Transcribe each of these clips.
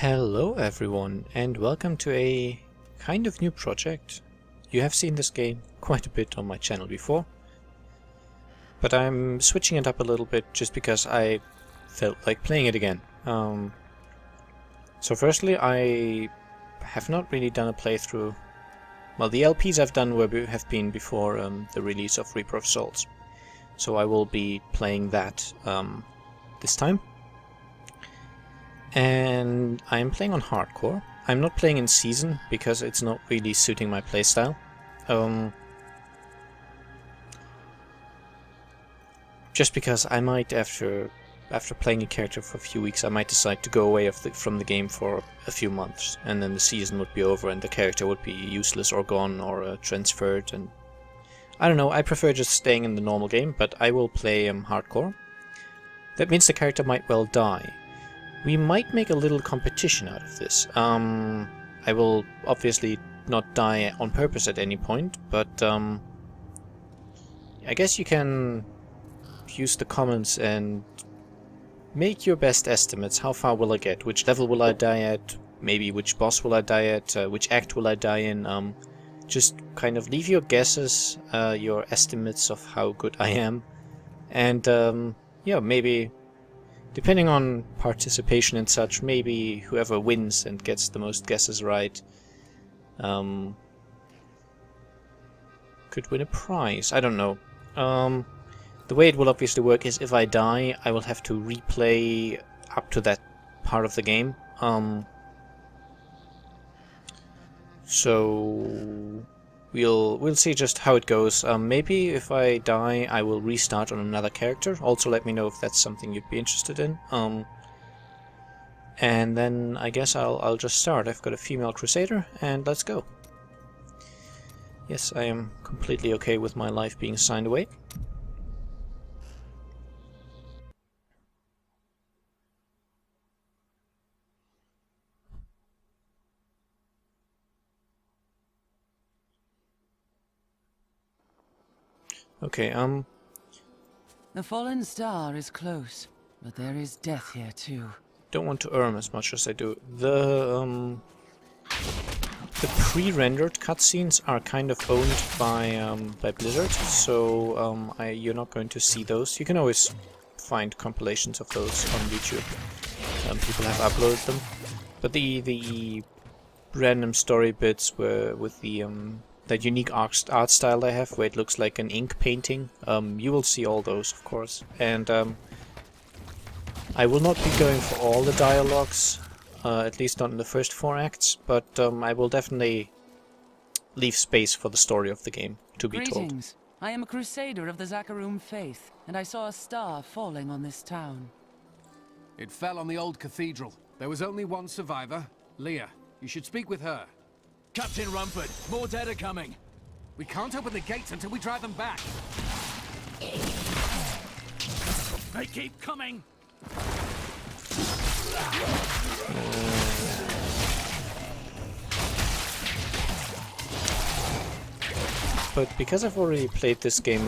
Hello everyone, and welcome to a kind of new project. You have seen this game quite a bit on my channel before, but I'm switching it up a little bit just because I felt like playing it again. So firstly, I have not really done a playthrough. Well, the LPs I've done have been before the release of Reaper of Souls, so I will be playing that this time. And I'm playing on hardcore. I'm not playing in season because it's not really suiting my playstyle. Just because I might, after playing a character for a few weeks, I might decide to go away from the game for a few months, and then the season would be over and the character would be useless or gone or transferred. And I don't know. I prefer just staying in the normal game, but I will play hardcore. That means the character might well die. We might make a little competition out of this. I will obviously not die on purpose at any point, but I guess you can use the comments and make your best estimates. How far will I get? Which level will I die at? Maybe which boss will I die at? Which act will I die in? Just kind of leave your guesses, your estimates of how good I am. And yeah, maybe depending on participation and such, maybe whoever wins and gets the most guesses right could win a prize. I don't know. The way it will obviously work is if I die, I will have to replay up to that part of the game. So we'll see just how it goes. Maybe if I die, I will restart on another character. Also, let me know if that's something you'd be interested in. And then I guess I'll just start. I've got a female crusader, and let's go. Yes, I am completely okay with my life being signed away. Okay, The fallen star is close, but there is death here too. don't want to earn as much as I do. The pre-rendered cutscenes are kind of owned by Blizzard, so you're not going to see those. You can always find compilations of those on YouTube. People have uploaded them, but the random story bits were with the that unique art style they have, where it looks like an ink painting. You will see all those, of course. And I will not be going for all the dialogues, at least not in the first 4 acts, but I will definitely leave space for the story of the game to be told. Greetings. I am a crusader of the Zakarum faith, and I saw a star falling on this town. It fell on the old cathedral. There was only one survivor, Leah. You should speak with her. Captain Rumford, more dead are coming. We can't open the gates until we drive them back. They keep coming. But because I've already played this game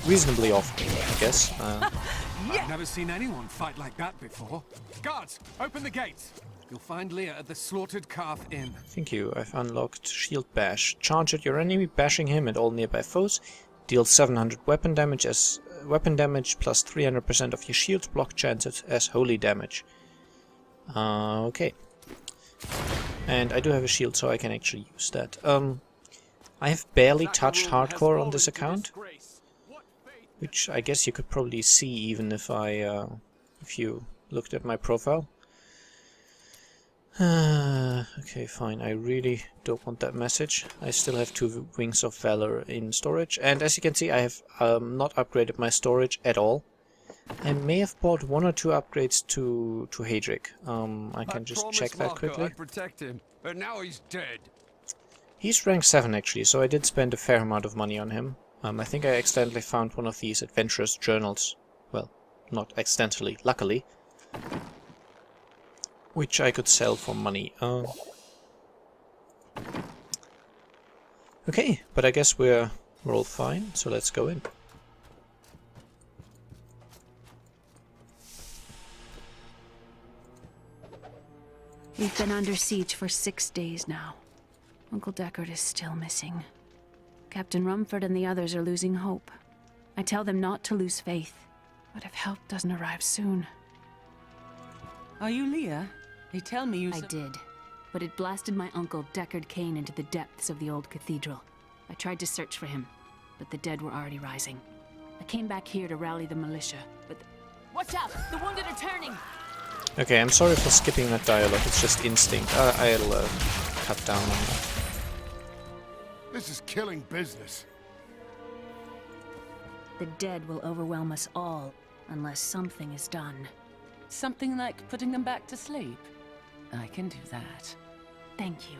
reasonably often, I guess. I've never seen anyone fight like that before. Guards, open the gates. You'll find Leah at the Slaughtered Calf Inn. Thank you. I've unlocked Shield Bash. Charge at your enemy, bashing him and all nearby foes. Deals 700 weapon damage plus 300% of your shield block chances as holy damage. Okay. And I do have a shield, so I can actually use that. I have barely touched hardcore on this account, which I guess you could probably see even if if you looked at my profile. Okay, fine. I really don't want that message. I still have 2 Wings of Valor in storage, and as you can see, I have not upgraded my storage at all. I may have bought 1 or 2 upgrades to Hadric. I can just check that quickly. I'd protect him, but now he's dead. He's rank 7 actually, so I did spend a fair amount of money on him. I think I accidentally found one of these adventurous journals. Well, not accidentally, luckily. Which I could sell for money. Okay, but I guess we're all fine, so let's go in. We've been under siege for 6 days now. Uncle Deckard is still missing. Captain Rumford and the others are losing hope. I tell them not to lose faith, but if help doesn't arrive soon... Are you Leah? They tell me you... I did, but it blasted my uncle Deckard Cain into the depths of the old cathedral. I tried to search for him, but the dead were already rising. I came back here to rally the militia, but... Watch out! The wounded are turning! Okay, I'm sorry for skipping that dialogue, it's just instinct. I'll cut down on that. This is killing business. The dead will overwhelm us all, unless something is done. Something like putting them back to sleep? I can do that. Thank you.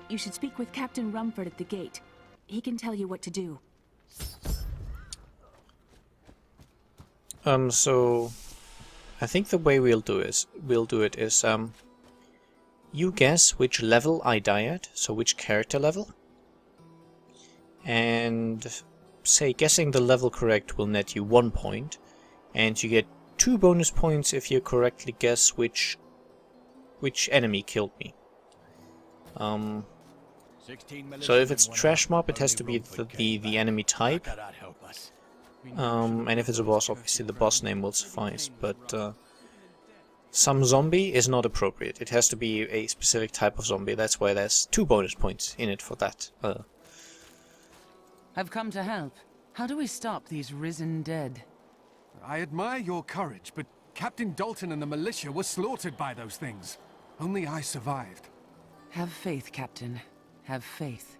You should speak with Captain Rumford at the gate. He can tell you what to do. So I think the way we'll do it is you guess which level I die at, so which character level, and say guessing the level correct will net you 1 point, and you get 2 bonus points if you correctly guess which enemy killed me. So if it's trash mob, it has to be the enemy type. And if it's a boss, obviously the boss name will suffice, but some zombie is not appropriate. It has to be a specific type of zombie. That's why there's 2 bonus points in it for that. I've come to help. How do we stop these risen dead? I admire your courage, but Captain Dalton and the militia were slaughtered by those things. Only I survived. Have faith, Captain. Have faith.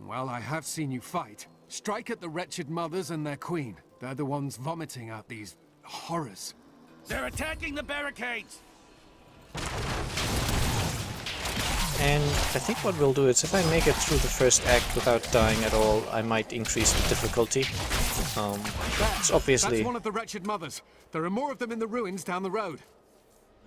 Well, I have seen you fight. Strike at the wretched mothers and their queen. They're the ones vomiting out these horrors. They're attacking the barricades! And I think what we'll do is, if I make it through the first act without dying at all, I might increase the difficulty. It's obviously... That's one of the wretched mothers. There are more of them in the ruins down the road.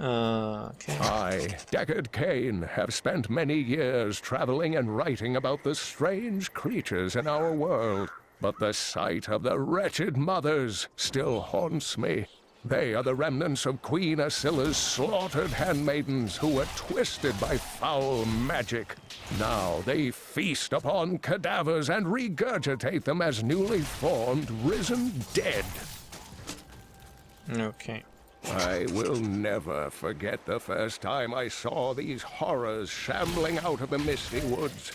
Okay. I, Deckard Cain, have spent many years traveling and writing about the strange creatures in our world. But the sight of the wretched mothers still haunts me. They are the remnants of Queen Asilla's slaughtered handmaidens who were twisted by foul magic. Now they feast upon cadavers and regurgitate them as newly formed, risen dead. Okay. I will never forget the first time I saw these horrors shambling out of the misty woods.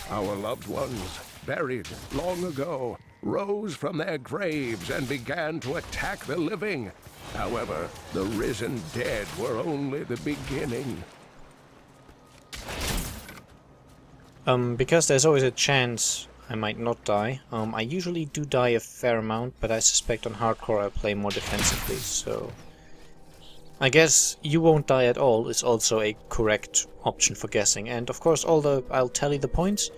Our loved ones, buried long ago, rose from their graves and began to attack the living. However, the risen dead were only the beginning. Because there's always a chance I might not die. I usually do die a fair amount, but I suspect on hardcore I play more defensively, so... I guess you won't die at all is also a correct option for guessing. And of course, I'll tally the points.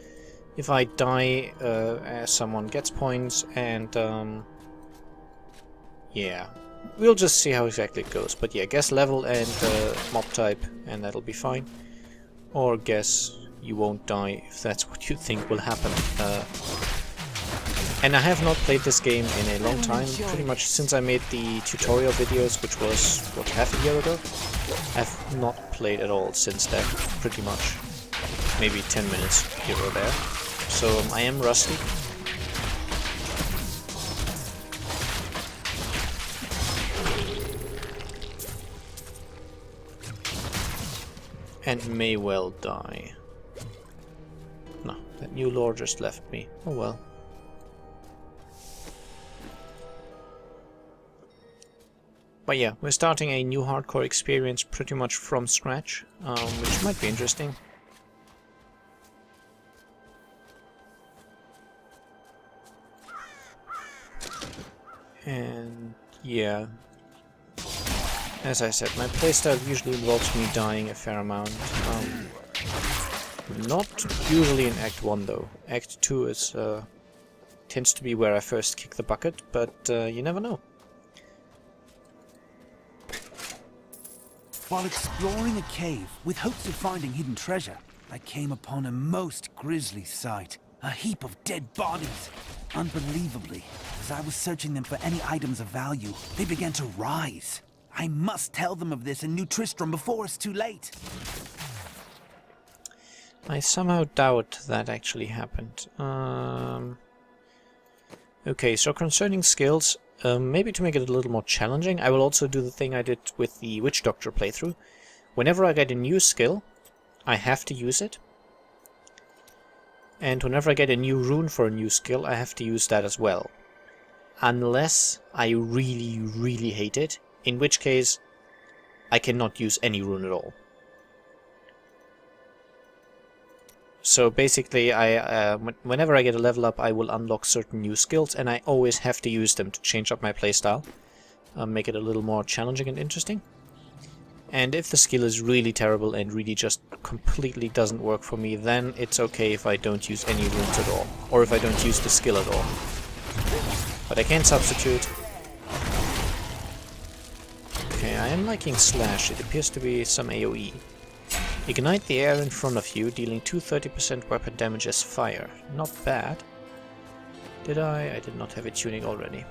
If I die, someone gets points, and yeah. We'll just see how exactly it goes. But yeah, guess level and mob type, and that'll be fine. Or guess you won't die if that's what you think will happen. And I have not played this game in a long time, pretty much since I made the tutorial videos, which was, what, half a year ago? I've not played at all since that, pretty much. Maybe 10 minutes here or there. So I am rusty. And may well die. No, that new lore just left me. Oh well. But yeah, we're starting a new hardcore experience pretty much from scratch, which might be interesting. And yeah, as I said, my playstyle usually involves me dying a fair amount. Not usually in Act 1 though. Act 2 is tends to be where I first kick the bucket, but you never know. While exploring a cave with hopes of finding hidden treasure, I came upon a most grisly sight. A heap of dead bodies. Unbelievably, as I was searching them for any items of value, they began to rise. I must tell them of this in New Tristram before it's too late. I somehow doubt that actually happened. Okay, so concerning skills, maybe to make it a little more challenging, I will also do the thing I did with the Witch Doctor playthrough. Whenever I get a new skill, I have to use it. And whenever I get a new rune for a new skill, I have to use that as well. Unless I really, really hate it, in which case I cannot use any rune at all. So basically, whenever I get a level up, I will unlock certain new skills, and I always have to use them to change up my playstyle, make it a little more challenging and interesting. And if the skill is really terrible and really just completely doesn't work for me, then it's okay if I don't use any runes at all, or if I don't use the skill at all. But I can substitute. Okay, I am liking Slash. It appears to be some AoE. Ignite the air in front of you, dealing 230% weapon damage as fire. Not bad. Did I? I did not have a tuning already.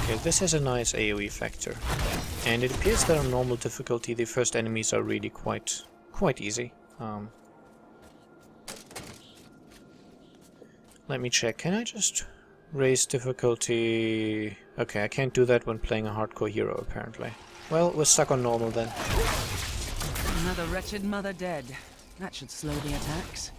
Okay, this has a nice AoE factor. And it appears that on normal difficulty the first enemies are really quite easy. Let me check. Can I just raise difficulty? Okay, I can't do that when playing a hardcore hero apparently. Well, we're stuck on normal then. Another wretched mother dead. That should slow the attacks.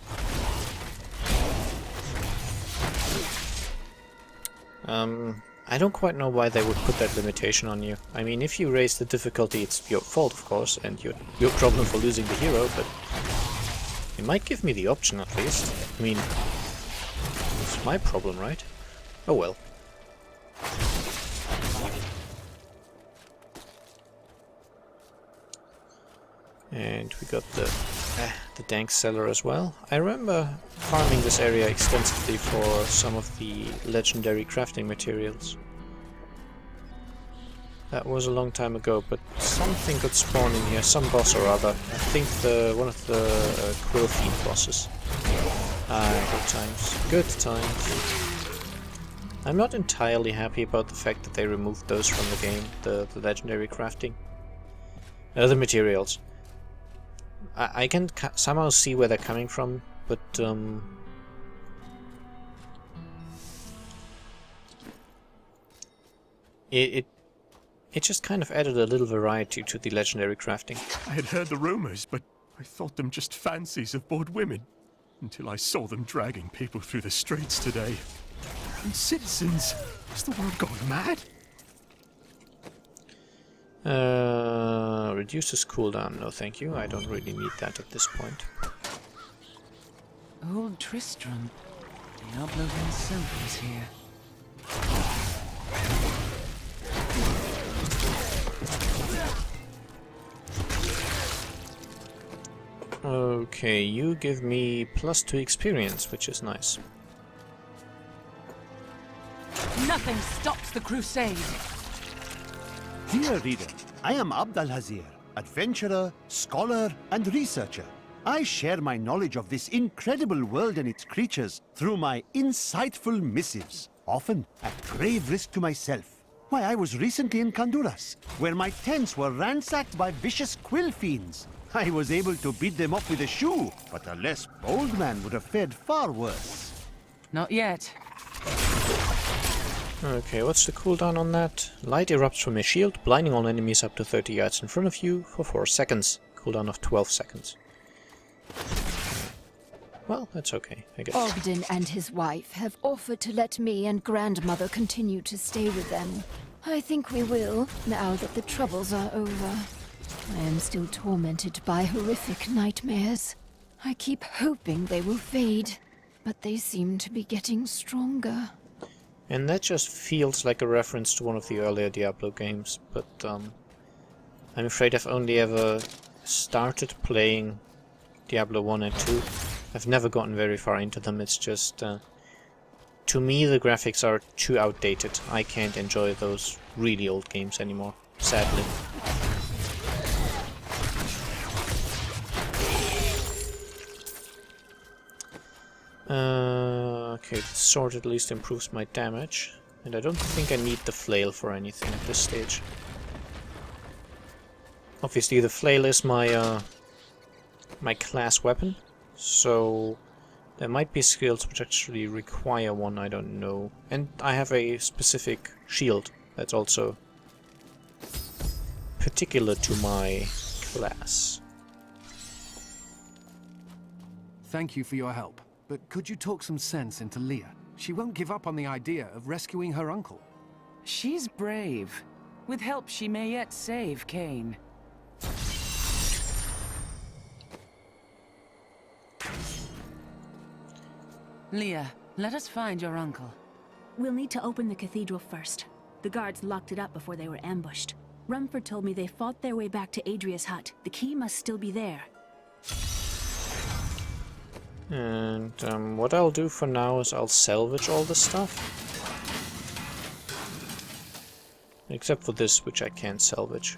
I don't quite know why they would put that limitation on you. I mean, if you raise the difficulty, it's your fault, of course, and your problem for losing the hero, but it might give me the option at least. I mean, it's my problem, right? Oh well. And we got the dank cellar as well. I remember farming this area extensively for some of the legendary crafting materials. That was a long time ago, but something got spawned in here, some boss or other. I think one of the Quill Fiend bosses. Good times. Good times. I'm not entirely happy about the fact that they removed those from the game, the legendary crafting. The materials. I can somehow see where they're coming from, but it just kind of added a little variety to the legendary crafting. I had heard the rumors, but I thought them just fancies of bored women, until I saw them dragging people through the streets today. And citizens, has the world gone mad? Reduces cooldown, no thank you, I don't really need that at this point. Old Tristram. Diablo himself is here. Okay, you give me +2 experience, which is nice. Nothing stops the crusade! Dear reader, I am Abd al-Hazir, adventurer, scholar, and researcher. I share my knowledge of this incredible world and its creatures through my insightful missives, often at grave risk to myself. Why, I was recently in Honduras, where my tents were ransacked by vicious quill fiends. I was able to beat them off with a shoe, but a less bold man would have fared far worse. Not yet. Okay, what's the cooldown on that? Light erupts from a shield, blinding all enemies up to 30 yards in front of you for 4 seconds. Cooldown of 12 seconds. Well, that's okay, I guess. Ogden and his wife have offered to let me and grandmother continue to stay with them. I think we will, now that the troubles are over. I am still tormented by horrific nightmares. I keep hoping they will fade, but they seem to be getting stronger. And that just feels like a reference to one of the earlier Diablo games, but I'm afraid I've only ever started playing Diablo 1 and 2. I've never gotten very far into them, it's just... to me the graphics are too outdated. I can't enjoy those really old games anymore, sadly. Okay, the sword at least improves my damage. And I don't think I need the flail for anything at this stage. Obviously the flail is my my class weapon, so there might be skills which actually require one, I don't know. And I have a specific shield that's also particular to my class. Thank you for your help, but could you talk some sense into Leah? She won't give up on the idea of rescuing her uncle. She's brave. With help, she may yet save Cain. Leah, let us find your uncle. We'll need to open the cathedral first. The guards locked it up before they were ambushed. Rumford told me they fought their way back to Adria's hut. The key must still be there. And what I'll do for now is I'll salvage all the stuff. Except for this, which I can't salvage.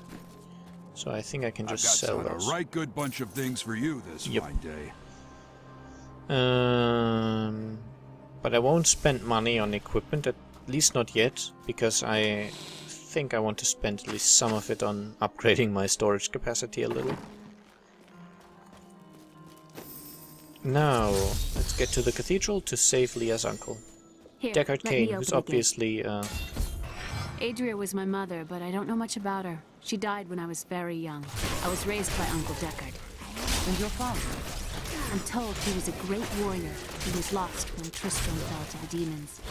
So I think I can just sell I've got those. a right good bunch of things for you this fine day. But I won't spend money on equipment, at least not yet, because I think I want to spend at least some of it on upgrading my storage capacity a little. Now, let's get to the cathedral to save Leah's uncle. Here, Deckard let me Cain, open who's the gate. obviously Adria was my mother, but I don't know much about her. She died when I was very young. I was raised by Uncle Deckard. And your father? I'm told he was a great warrior who was lost when Tristram fell to the demons.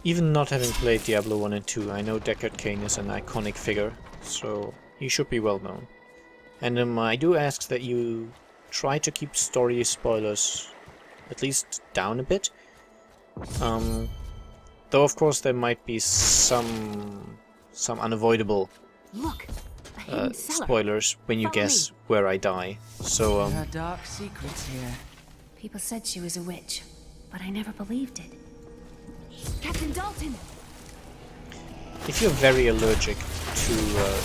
even not having played Diablo 1 and 2, I know Deckard Cain is an iconic figure, so he should be well known. And I do ask that you try to keep story spoilers at least down a bit. Though of course there might be some unavoidable Look, a hidden cellar. spoilers when you Follow guess me. where I die. So There are dark secrets here. People said she was a witch, but I never believed it. Captain Dalton! if you're very allergic to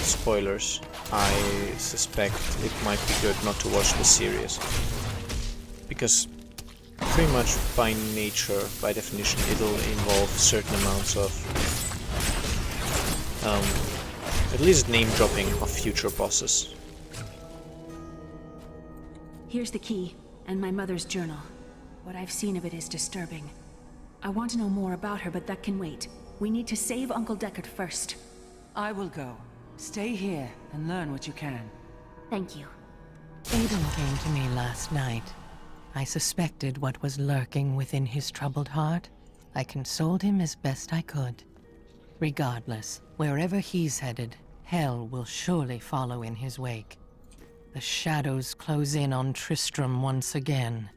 spoilers, I suspect it might be good not to watch this series. Because pretty much by nature, by definition, it'll involve certain amounts of at least name dropping of future bosses. Here's the key, and my mother's journal. What I've seen of it is disturbing. I want to know more about her, but that can wait. We need to save Uncle Deckard first. I will go. Stay here and learn what you can. Thank you. Aiden came to me last night. I suspected what was lurking within his troubled heart. I consoled him as best I could. Regardless, wherever he's headed, hell will surely follow in his wake. The shadows close in on Tristram once again.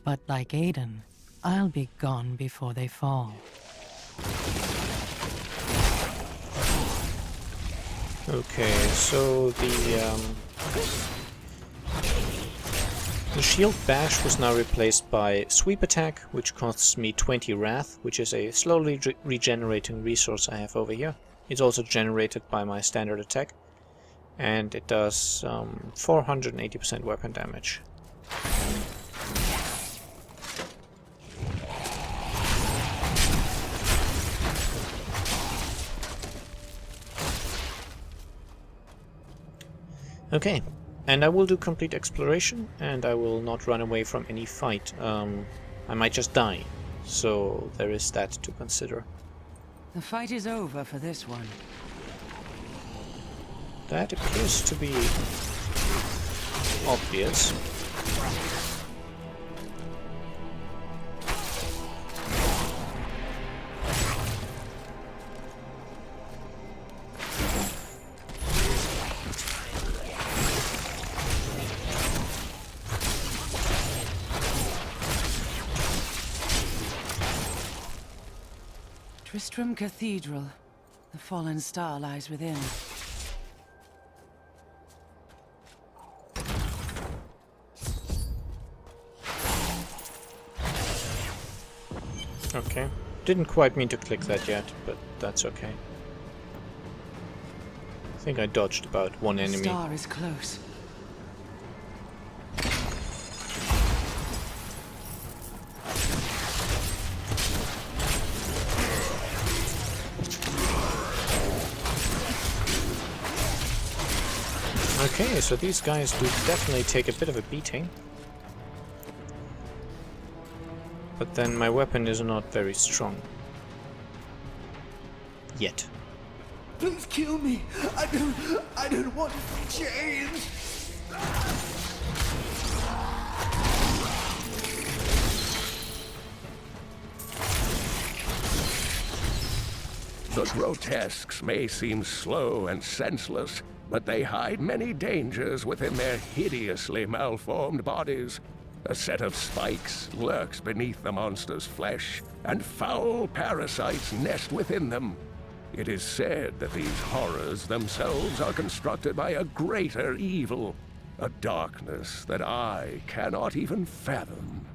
But like Aiden, I'll be gone before they fall. Okay, so the shield bash was now replaced by sweep attack, which costs me 20 wrath, which is a slowly regenerating resource I have over here. It's also generated by my standard attack, and it does 480% weapon damage. Okay, and I will do complete exploration, and I will not run away from any fight. I might just die, so there is that to consider. The fight is over for this one. That appears to be obvious. Tristram Cathedral. The fallen star lies within. Okay. Didn't quite mean to click that yet, but that's okay. I think I dodged about one The enemy. star is close. Okay, so these guys would definitely take a bit of a beating. But then my weapon is not very strong. Yet. Please kill me. I don't want to change. The grotesques may seem slow and senseless, but they hide many dangers within their hideously malformed bodies. A set of spikes lurks beneath the monster's flesh, and foul parasites nest within them. It is said that these horrors themselves are constructed by a greater evil, a darkness that I cannot even fathom.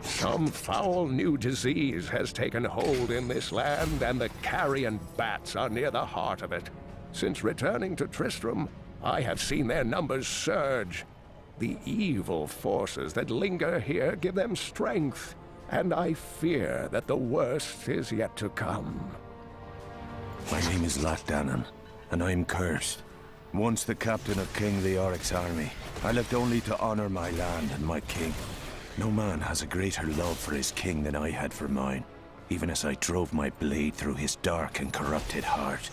Some foul new disease has taken hold in this land, and the carrion bats are near the heart of it. Since returning to Tristram, I have seen their numbers surge. The evil forces that linger here give them strength, and I fear that the worst is yet to come. My name is Latdanan, and I am cursed. Once the captain of King LEORIC'S army, I lived only to honor my land and my king. No man has a greater love for his king than I had for mine, even as I drove my blade through his dark and corrupted heart.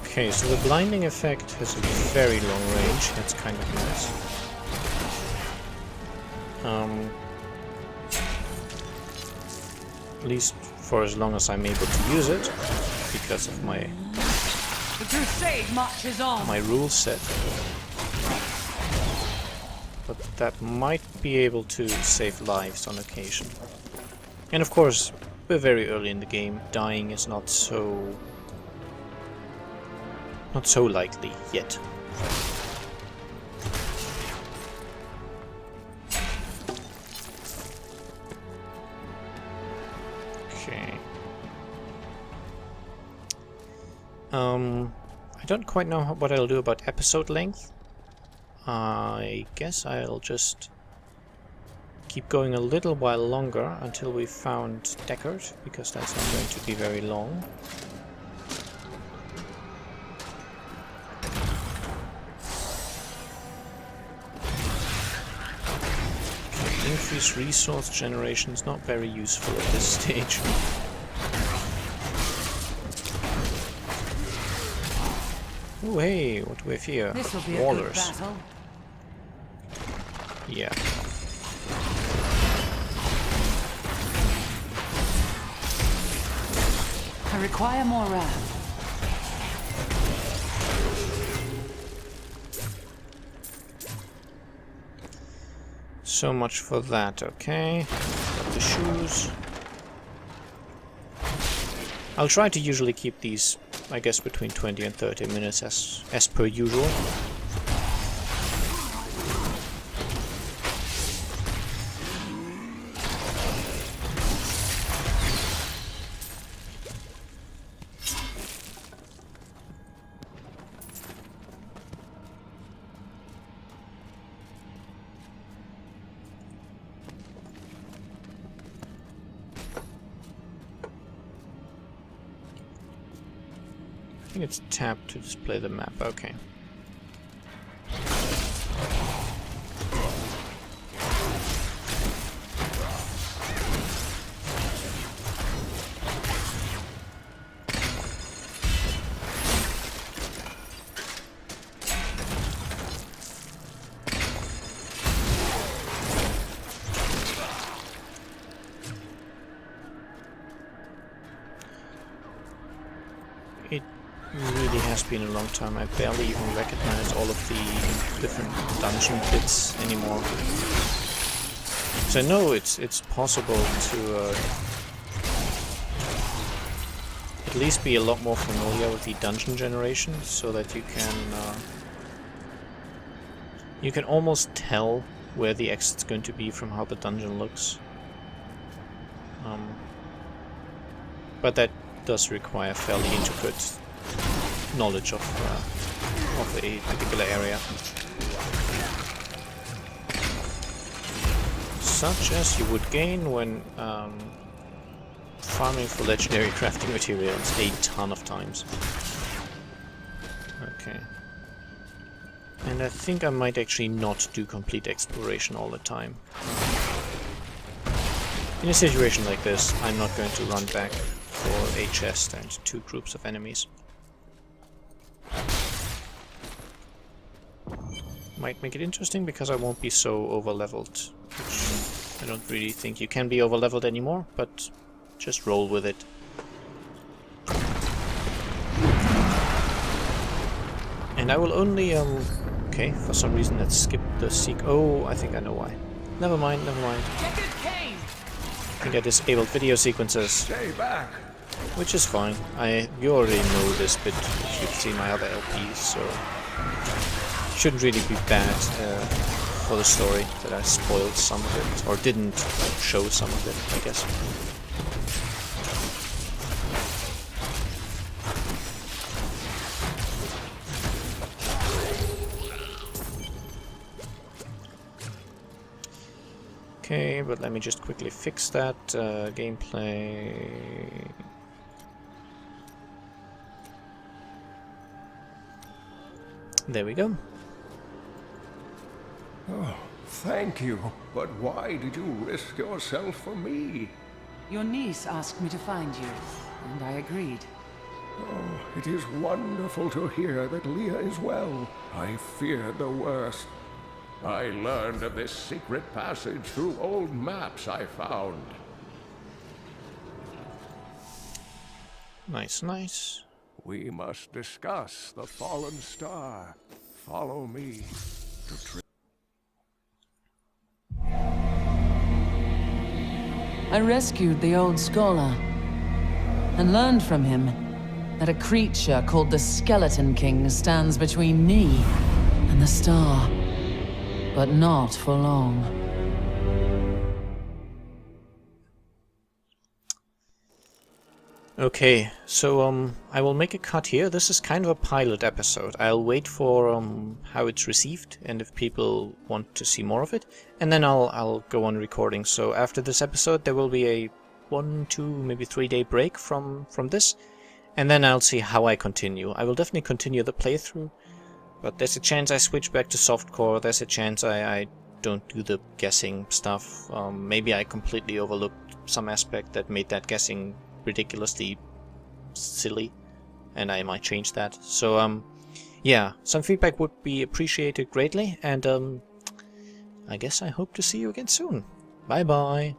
Okay, so the blinding effect has a very long range. That's kind of nice. At least for as long as I'm able to use it, because of my The crusade marches on. my rule set. But that might be able to save lives on occasion. And of course, we're very early in the game. Dying is not so likely yet. Okay. I don't quite know what I'll do about episode length. I guess I'll just keep going a little while longer until we've found Deckard, because that's not going to be very long. Okay, increased resource generation is not very useful at this stage. Oh hey, what do we have here? This will be a Wallers. good battle. Yeah. I require more RAM. So much for that, okay. Got the shoes. I'll try to usually keep these, I guess, between 20 and 30 minutes as per usual. I think it's tab to display the map, okay. It really has been a long time. I barely even recognize all of the different dungeon bits anymore. So I know it's possible to at least be a lot more familiar with the dungeon generation, so that you can almost tell where the exit's going to be from how the dungeon looks. But that does require fairly intricate knowledge of a particular area, such as you would gain when farming for legendary crafting materials a ton of times. Okay. And I think I might actually not do complete exploration all the time. In a situation like this, I'm not going to run back for a chest and 2 groups of enemies. Might make it interesting because I won't be so over-leveled, which I don't really think you can be over-leveled anymore, but just roll with it. And I will only, okay, for some reason let's skip the oh, I think I know why. Never mind, never mind. I think I disabled video sequences. Stay back. Which is fine. You already know this bit if you've seen my other LPs, so shouldn't really be bad for the story that I spoiled some of it, or didn't show some of it, I guess. Okay, but let me just quickly fix that gameplay. There we go. Oh, thank you. But why did you risk yourself for me? Your niece asked me to find you, and I agreed. Oh, it is wonderful to hear that Leah is well. I feared the worst. I learned of this secret passage through old maps I found. Nice, nice. We must discuss the fallen star. Follow me to I rescued the old scholar and learned from him that a creature called the Skeleton King stands between me and the star, but not for long. Okay, so I will make a cut here. This is kind of a pilot episode. I'll wait for how it's received and if people want to see more of it, and then I'll go on recording. So after this episode there will be a 1, 2, maybe 3 day break from this, and then I'll see how I continue. I will definitely continue the playthrough, but there's a chance I switch back to softcore. There's a chance I don't do the guessing stuff. Maybe I completely overlooked some aspect that made that guessing ridiculously silly, and I might change that. So yeah, some feedback would be appreciated greatly, and I guess I hope to see you again soon. Bye bye.